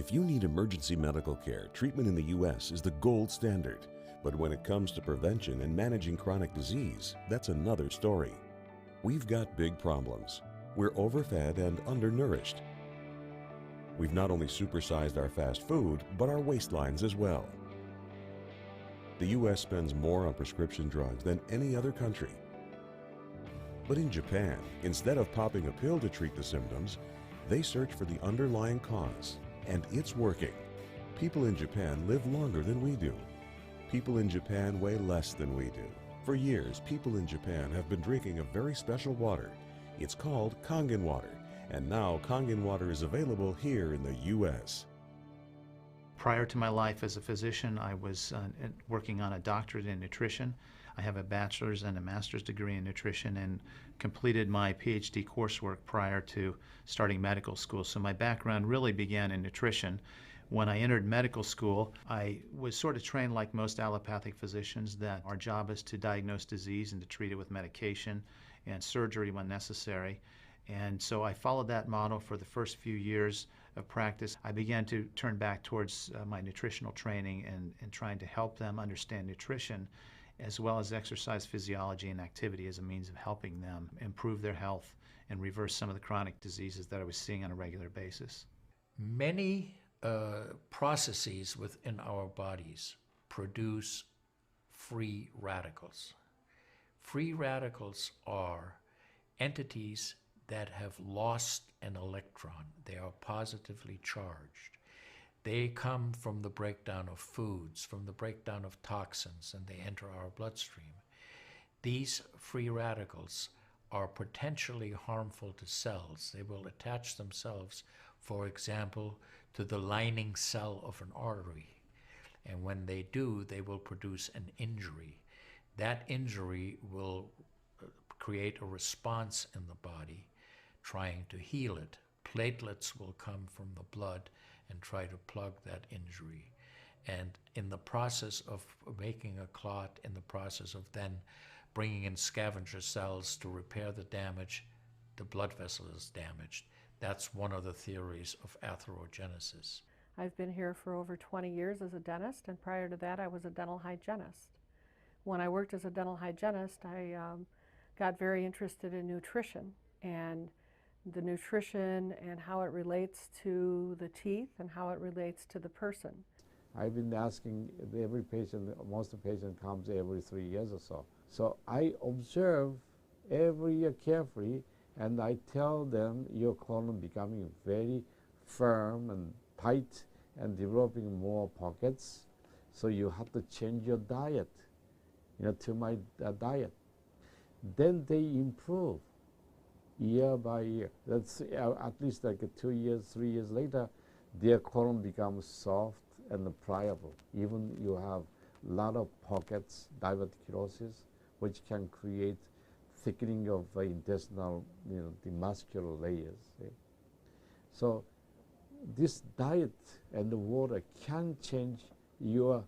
If you need emergency medical care, treatment in the U.S. is the gold standard. But when it comes to prevention and managing chronic disease, that's another story. We've got big problems. We're overfed and undernourished. We've not only supersized our fast food, but our waistlines as well. The U.S. spends more on prescription drugs than any other country. But in Japan, instead of popping a pill to treat the symptoms, they search for the underlying cause, and it's working. People in Japan live longer than we do. People in Japan weigh less than we do. For years, people in Japan have been drinking a very special water. It's called kagen water, and now kagen water is available here in the U.S. Prior to my life as a physician, I was working on a doctorate in nutrition. I have a bachelor's and a master's degree in nutrition and completed my PhD coursework prior to starting medical school. So my background really began in nutrition. When I entered medical school, I was sort of trained like most allopathic physicians that our job is to diagnose disease and to treat it with medication and surgery when necessary. And so I followed that model for the first few years of practice. I began to turn back towards my nutritional training and trying to help them understand nutrition as well as exercise physiology and activity as a means of helping them improve their health and reverse some of the chronic diseases that I was seeing on a regular basis. Many processes within our bodies produce free radicals. Free radicals are entities that have lost an electron. They are positively charged. They come from the breakdown of foods, from the breakdown of toxins, and they enter our bloodstream. These free radicals are potentially harmful to cells. They will attach themselves, for example, to the lining cell of an artery. And when they do, they will produce an injury. That injury will create a response in the body trying to heal it. Platelets will come from the blood and try to plug that injury. And in the process of making a clot, in the process of then bringing in scavenger cells to repair the damage, the blood vessel is damaged. That's one of the theories of atherogenesis. I've been here for over 20 years as a dentist, and prior to that I was a dental hygienist. When I worked as a dental hygienist, I got very interested in nutrition and the nutrition and how it relates to the teeth and how it relates to the person. I've been asking every patient, most of the patient comes every 3 years or so. So I observe every year carefully, and I tell them your colon becoming very firm and tight and developing more pockets. So you have to change your diet, to my diet. Then they improve year by year. That's at least like 2 years, 3 years later, their colon becomes soft and pliable. Even you have a lot of pockets, diverticulosis, which can create thickening of intestinal, the muscular layers. So this diet and the water can change your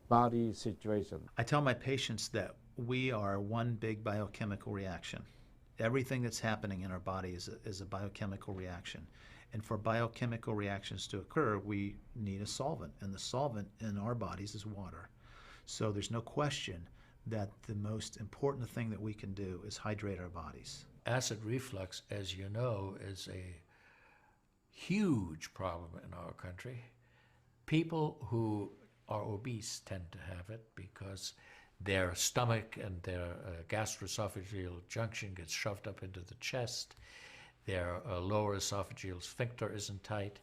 body situation. I tell my patients that we are one big biochemical reaction. Everything that's happening in our body is a biochemical reaction. And for biochemical reactions to occur, we need a solvent. And the solvent in our bodies is water. So there's no question that the most important thing that we can do is hydrate our bodies. Acid reflux, as you know, is a huge problem in our country. People who are obese tend to have it because their stomach and their gastroesophageal junction gets shoved up into the chest. Their lower esophageal sphincter isn't tight,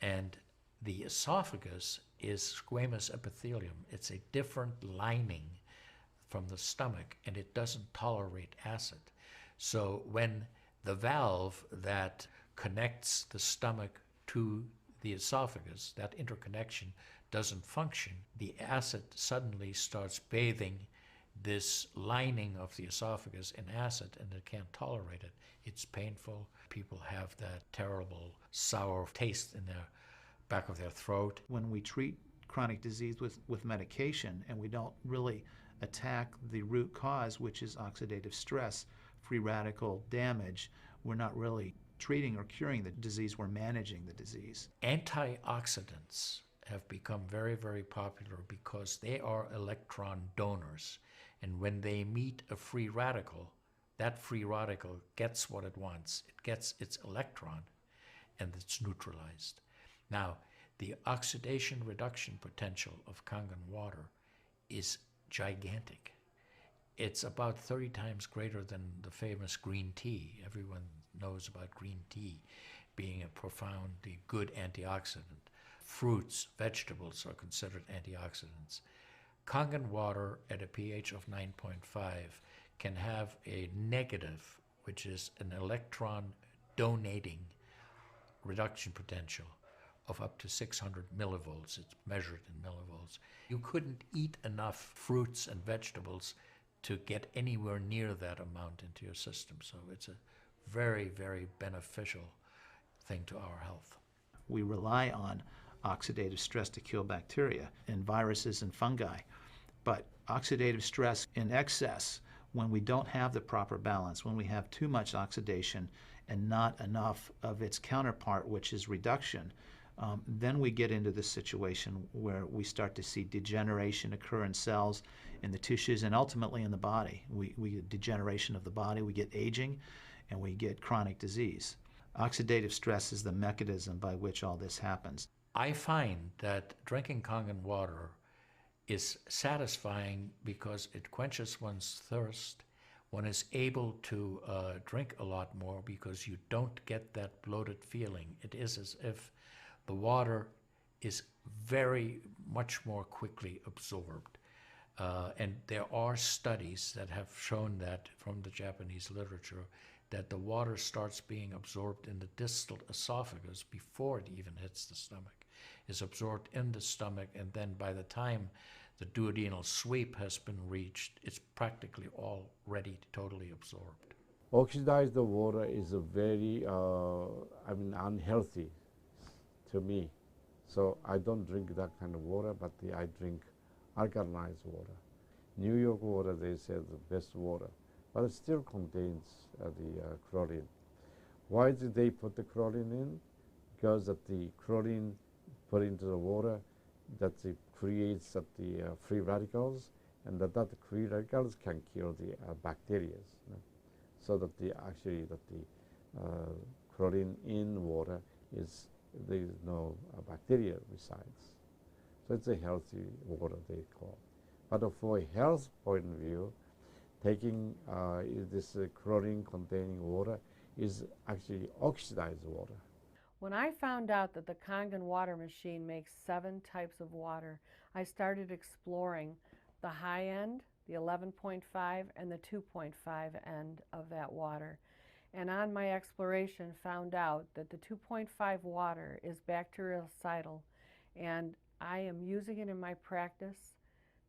and the esophagus is squamous epithelium. It's a different lining from the stomach, and it doesn't tolerate acid. So when the valve that connects the stomach to the esophagus, that interconnection doesn't function, the acid suddenly starts bathing this lining of the esophagus in acid, and it can't tolerate it. It's painful. People have that terrible sour taste in their back of their throat. When we treat chronic disease with medication and we don't really attack the root cause, which is oxidative stress, free radical damage, we're not really treating or curing the disease, we're managing the disease. Antioxidants have become very, very popular because they are electron donors. And when they meet a free radical, that free radical gets what it wants. It gets its electron, and it's neutralized. Now, the oxidation reduction potential of Kangen water is gigantic. It's about 30 times greater than the famous green tea. Everyone knows about green tea being a profoundly good antioxidant. Fruits, vegetables are considered antioxidants. Kangen water at a pH of 9.5 can have a negative, which is an electron donating reduction potential of up to 600 millivolts. It's measured in millivolts. You couldn't eat enough fruits and vegetables to get anywhere near that amount into your system. So it's a very, very beneficial thing to our health. We rely on oxidative stress to kill bacteria and viruses and fungi. But oxidative stress in excess, when we don't have the proper balance, when we have too much oxidation and not enough of its counterpart, which is reduction, then we get into this situation where we start to see degeneration occur in cells, in the tissues, and ultimately in the body. We get degeneration of the body, we get aging, and we get chronic disease. Oxidative stress is the mechanism by which all this happens. I find that drinking Kangen water is satisfying because it quenches one's thirst. One is able to drink a lot more because you don't get that bloated feeling. It is as if the water is very much more quickly absorbed. And there are studies that have shown that from the Japanese literature that the water starts being absorbed in the distal esophagus before it even hits the stomach. Is absorbed in the stomach, and then by the time the duodenal sweep has been reached, it's practically already totally absorbed. Oxidized water is a very, unhealthy to me. So I don't drink that kind of water, but I drink alkalized water. New York water, they say, the best water, but it still contains the chlorine. Why did they put the chlorine in? Because that the chlorine put into the water, that it creates the free radicals, and that free radicals can kill the bacteria. So that the chlorine in water is, there is no bacteria resides. So it's a healthy water, they call. But for a health point of view, taking this chlorine containing water is actually oxidized water. When I found out that the Kangen water machine makes 7 types of water, I started exploring the high end, the 11.5, and the 2.5 end of that water. And on my exploration, found out that the 2.5 water is bactericidal, and I am using it in my practice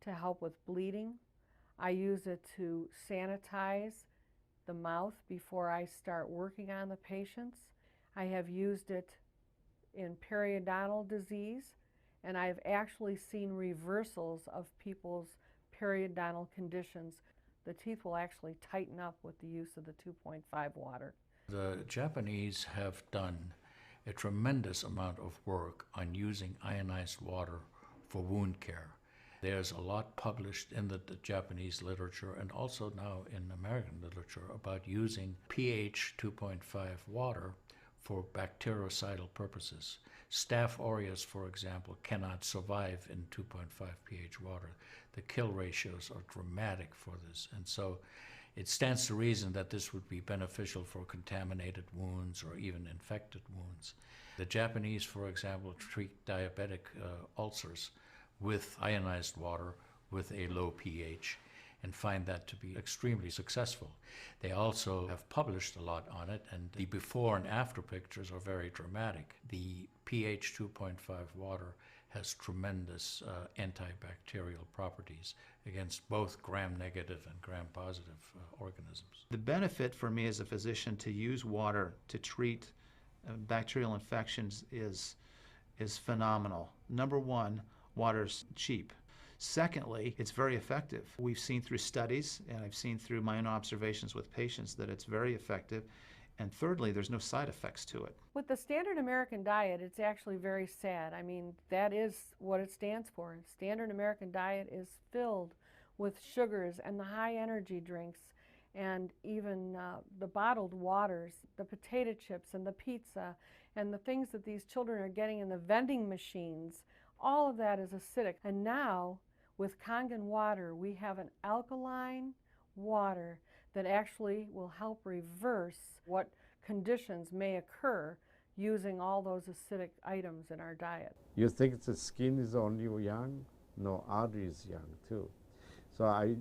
to help with bleeding. I use it to sanitize the mouth before I start working on the patients. I have used it in periodontal disease, and I've actually seen reversals of people's periodontal conditions. The teeth will actually tighten up with the use of the 2.5 water. The Japanese have done a tremendous amount of work on using ionized water for wound care. There's a lot published in the Japanese literature and also now in American literature about using pH 2.5 water for bactericidal purposes. Staph aureus, for example, cannot survive in 2.5 pH water. The kill ratios are dramatic for this, and so it stands to reason that this would be beneficial for contaminated wounds or even infected wounds. The Japanese, for example, treat diabetic ulcers with ionized water with a low pH and find that to be extremely successful. They also have published a lot on it, and the before and after pictures are very dramatic. The pH 2.5 water has tremendous antibacterial properties against both gram-negative and gram-positive organisms. The benefit for me as a physician to use water to treat bacterial infections is phenomenal. Number one, water's cheap. Secondly, it's very effective. We've seen through studies, and I've seen through my own observations with patients, that it's very effective. And thirdly, there's no side effects to it. With the standard American diet, it's actually very sad. I mean, that is what it stands for. Standard American diet is filled with sugars and the high energy drinks and even the bottled waters, the potato chips and the pizza and the things that these children are getting in the vending machines. All of that is acidic. And now, with Kangen water, we have an alkaline water that actually will help reverse what conditions may occur using all those acidic items in our diet. You think the skin is only young? No, artery is young too. So I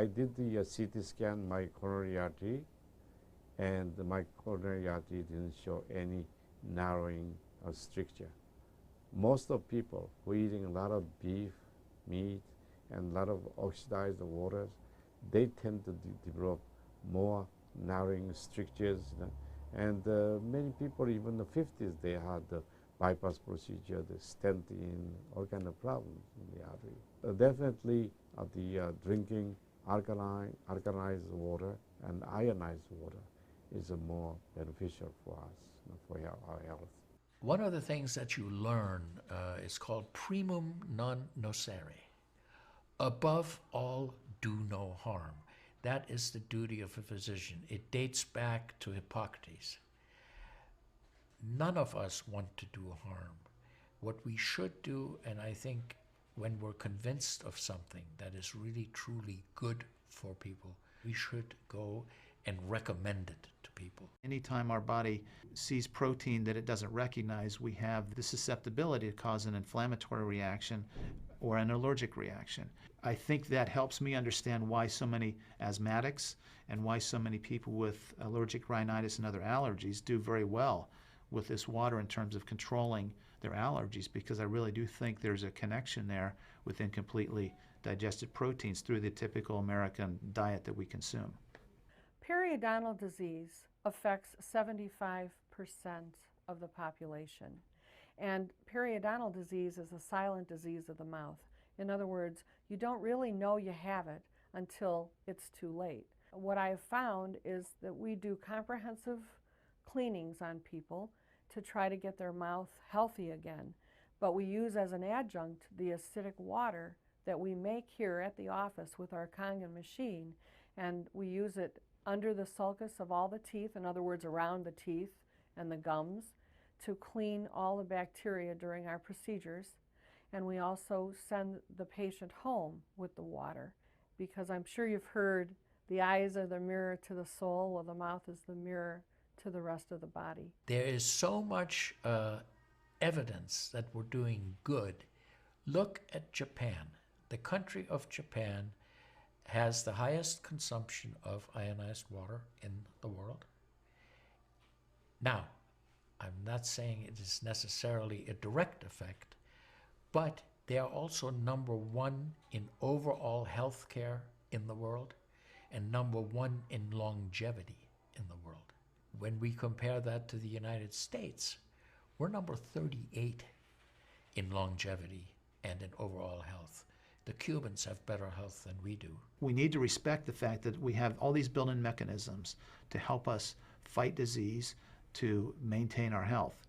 did the CT scan, my coronary artery, and my coronary artery didn't show any narrowing or stricture. Most of people who are eating a lot of beef, meat, and a lot of oxidized waters, they tend to develop more narrowing strictures. And many people, even in the 50s, they had the bypass procedure, the stent in, all kind of problems in the artery. Definitely the drinking alkalized water and ionized water is more beneficial for us, for our health. One of the things that you learn is called primum non nocere. Above all, do no harm. That is the duty of a physician. It dates back to Hippocrates. None of us want to do harm. What we should do, and I think when we're convinced of something that is really truly good for people, we should go and recommend it to people. Anytime our body sees protein that it doesn't recognize, we have the susceptibility to cause an inflammatory reaction or an allergic reaction. I think that helps me understand why so many asthmatics and why so many people with allergic rhinitis and other allergies do very well with this water in terms of controlling their allergies, because I really do think there's a connection there with incompletely digested proteins through the typical American diet that we consume. Periodontal disease affects 75% of the population. And periodontal disease is a silent disease of the mouth. In other words, you don't really know you have it until it's too late. What I have found is that we do comprehensive cleanings on people to try to get their mouth healthy again. But we use as an adjunct the acidic water that we make here at the office with our Kangen machine, and we use it under the sulcus of all the teeth, in other words, around the teeth and the gums, to clean all the bacteria during our procedures. And we also send the patient home with the water, because I'm sure you've heard the eyes are the mirror to the soul, while the mouth is the mirror to the rest of the body. There is so much evidence that we're doing good. Look at Japan. The country of Japan has the highest consumption of ionized water in the world. Now, I'm not saying it is necessarily a direct effect, but they are also #1 in overall health care in the world and #1 in longevity in the world. When we compare that to the United States, we're number 38 in longevity and in overall health. The Cubans have better health than we do. We need to respect the fact that we have all these built-in mechanisms to help us fight disease, to maintain our health.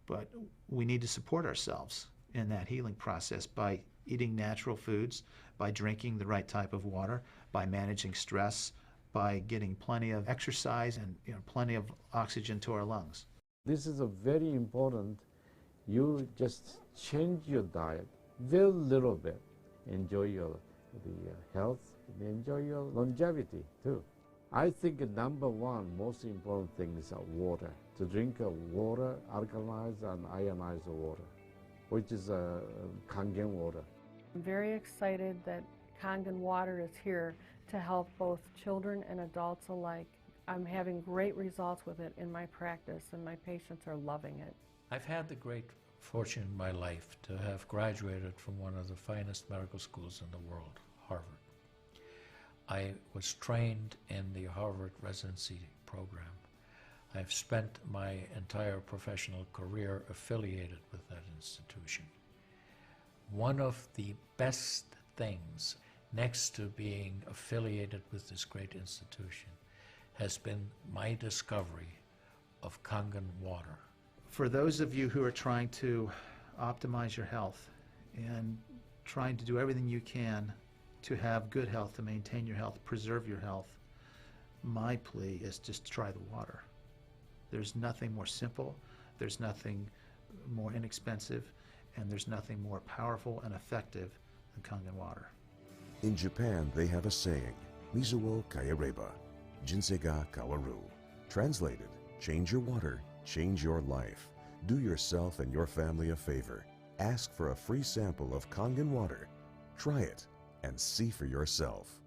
But we need to support ourselves in that healing process by eating natural foods, by drinking the right type of water, by managing stress, by getting plenty of exercise and plenty of oxygen to our lungs. This is a very important. You just change your diet very little bit. Enjoy the health, enjoy your longevity too. I think #1 most important thing is water. To drink water, alkalized and ionized water, which is Kangen water. I'm very excited that Kangen water is here to help both children and adults alike. I'm having great results with it in my practice, and my patients are loving it. I've had the great fortune in my life to have graduated from one of the finest medical schools in the world, Harvard. I was trained in the Harvard residency program. I've spent my entire professional career affiliated with that institution. One of the best things, next to being affiliated with this great institution, has been my discovery of Kangen water. For those of you who are trying to optimize your health and trying to do everything you can to have good health, to maintain your health, preserve your health, my plea is just try the water. There's nothing more simple, there's nothing more inexpensive, and there's nothing more powerful and effective than Kangen water. In Japan, they have a saying, Mizuo kayareba, jinsei ga kawaru. Translated, change your water, change your life. Do yourself and your family a favor. Ask for a free sample of Kangen water. Try it and see for yourself.